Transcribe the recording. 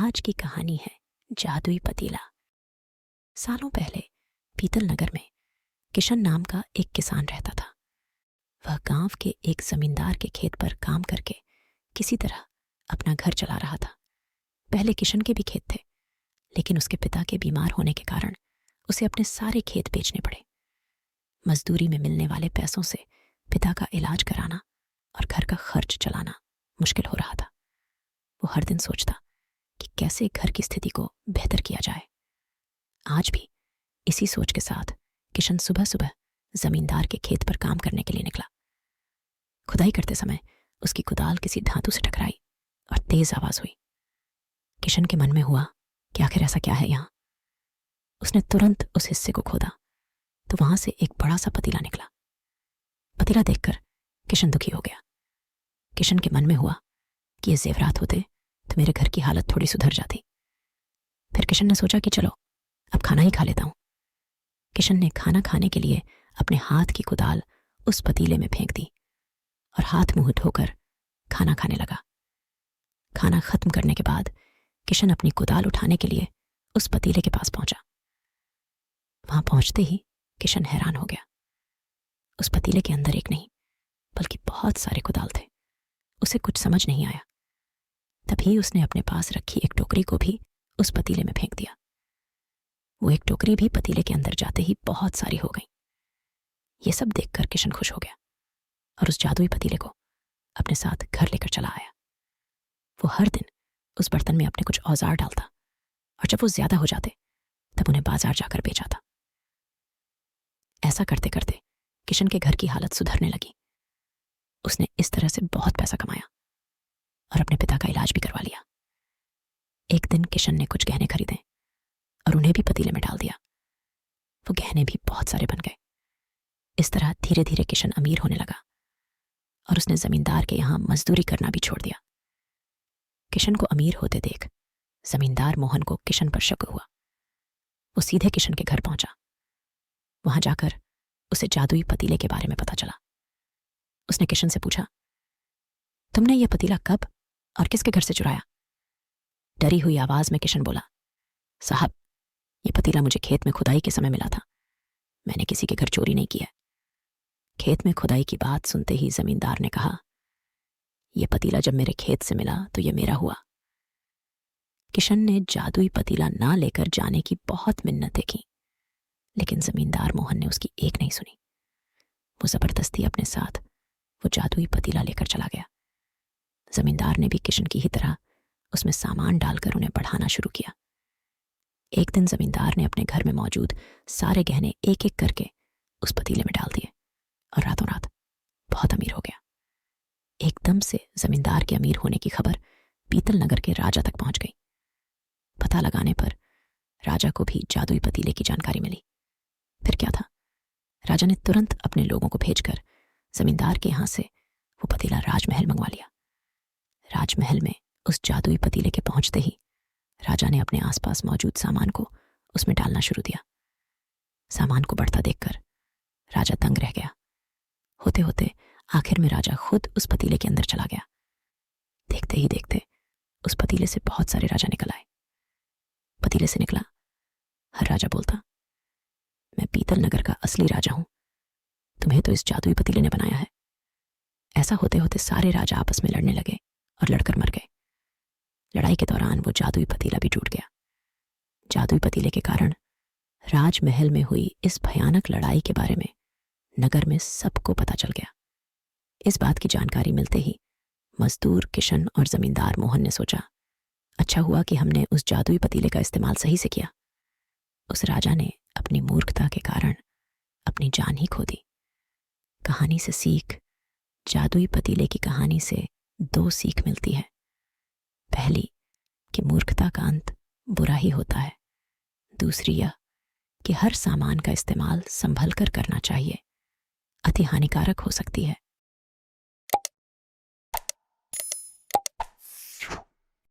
आज की कहानी है जादुई पतीला। सालों पहले पीतल नगर में किशन नाम का एक किसान रहता था। वह गांव के एक जमींदार के खेत पर काम करके किसी तरह अपना घर चला रहा था। पहले किशन के भी खेत थे, लेकिन उसके पिता के बीमार होने के कारण उसे अपने सारे खेत बेचने पड़े। मजदूरी में मिलने वाले पैसों से पिता का इलाज कराना और घर का खर्च चलाना मुश्किल हो रहा था। वो हर दिन सोचता कि कैसे घर की स्थिति को बेहतर किया जाए। आज भी इसी सोच के साथ किशन सुबह सुबह जमींदार के खेत पर काम करने के लिए निकला। खुदाई करते समय उसकी कुदाल किसी धातु से टकराई और तेज आवाज हुई। किशन के मन में हुआ कि आखिर ऐसा क्या है यहाँ। उसने तुरंत उस हिस्से को खोदा तो वहां से एक बड़ा सा पतीला निकला। पतीला देखकर किशन दुखी हो गया। किशन के मन में हुआ कि ये जेवरात होते तो मेरे घर की हालत थोड़ी सुधर जाती। फिर किशन ने सोचा कि चलो अब खाना ही खा लेता हूं। किशन ने खाना खाने के लिए अपने हाथ की कुदाल उस पतीले में फेंक दी और हाथ मुंह धोकर खाना खाने लगा। खाना खत्म करने के बाद किशन अपनी कुदाल उठाने के लिए उस पतीले के पास पहुंचा। वहां पहुंचते ही किशन हैरान हो गया। उस पतीले के अंदर एक नहीं बल्कि बहुत सारे कुदाल थे। उसे कुछ समझ नहीं आया। तभी उसने अपने पास रखी एक टोकरी को भी उस पतीले में फेंक दिया। वो एक टोकरी भी पतीले के अंदर जाते ही बहुत सारी हो गई। ये सब देखकर किशन खुश हो गया और उस जादुई पतीले को अपने साथ घर लेकर चला आया। वो हर दिन उस बर्तन में अपने कुछ औजार डालता और जब वो ज्यादा हो जाते तब उन्हें बाजार जाकर बेचा था। ऐसा करते करते किशन के घर की हालत सुधरने लगी। उसने इस तरह से बहुत पैसा कमाया और अपने पिता का इलाज भी करवा लिया। एक दिन किशन ने कुछ गहने खरीदे और उन्हें भी पतीले में डाल दिया। वो गहने भी बहुत सारे बन गए। इस तरह धीरे धीरे किशन अमीर होने लगा और उसने जमींदार के यहां मजदूरी करना भी छोड़ दिया। किशन को अमीर होते देख जमींदार मोहन को किशन पर शक हुआ। वो सीधे किशन के घर पहुंचा। वहां जाकर उसे जादुई पतीले के बारे में पता चला। उसने किशन से पूछा, तुमने यह पतीला कब और किसके घर से चुराया? डरी हुई आवाज में किशन बोला, साहब, यह पतीला मुझे खेत में खुदाई के समय मिला था। मैंने किसी के घर चोरी नहीं किया। खेत में खुदाई की बात सुनते ही जमींदार ने कहा, यह पतीला जब मेरे खेत से मिला तो यह मेरा हुआ। किशन ने जादुई पतीला ना लेकर जाने की बहुत मिन्नतें की, लेकिन जमींदार मोहन ने उसकी एक नहीं सुनी। वो जबरदस्ती अपने साथ वो जादुई पतीला लेकर चला गया। जमींदार ने भी किशन की ही तरह उसमें सामान डालकर उन्हें बढ़ाना शुरू किया। एक दिन जमींदार ने अपने घर में मौजूद सारे गहने एक एक करके उस पतीले में डाल दिए और रातों रात बहुत अमीर हो गया। एकदम से जमींदार के अमीर होने की खबर पीतल नगर के राजा तक पहुंच गई। पता लगाने पर राजा को भी जादुई पतीले की जानकारी मिली। फिर क्या था, राजा ने तुरंत अपने लोगों को भेजकर जमींदार के यहां से वो पतीला राजमहल मंगवा लिया। राजमहल में उस जादुई पतीले के पहुंचते ही राजा ने अपने आसपास मौजूद सामान को उसमें डालना शुरू किया। सामान को बढ़ता देखकर राजा दंग रह गया। होते होते आखिर में राजा खुद उस पतीले के अंदर चला गया। देखते ही देखते उस पतीले से बहुत सारे राजा निकल आए। पतीले से निकला हर राजा बोलता, मैं पीतल नगर का असली राजा हूं, तुम्हें तो इस जादुई पतीले ने बनाया है। ऐसा होते होते सारे राजा आपस में लड़ने लगे और लड़कर मर गए। लड़ाई के दौरान वो जादुई पतीला भी टूट गया। जादुई पतीले के कारण राजमहल में हुई इस भयानक लड़ाई के बारे में नगर में सबको पता चल गया। इस बात की जानकारी मिलते ही मजदूर किशन और जमींदार मोहन ने सोचा, अच्छा हुआ कि हमने उस जादुई पतीले का इस्तेमाल सही से किया। उस राजा ने अपनी मूर्खता के कारण अपनी जान ही खो दी। कहानी से सीख, जादुई पतीले की कहानी से दो सीख मिलती है। पहली कि मूर्खता का अंत बुरा ही होता है। दूसरी यह कि हर सामान का इस्तेमाल संभल कर करना चाहिए, अति हानिकारक हो सकती है।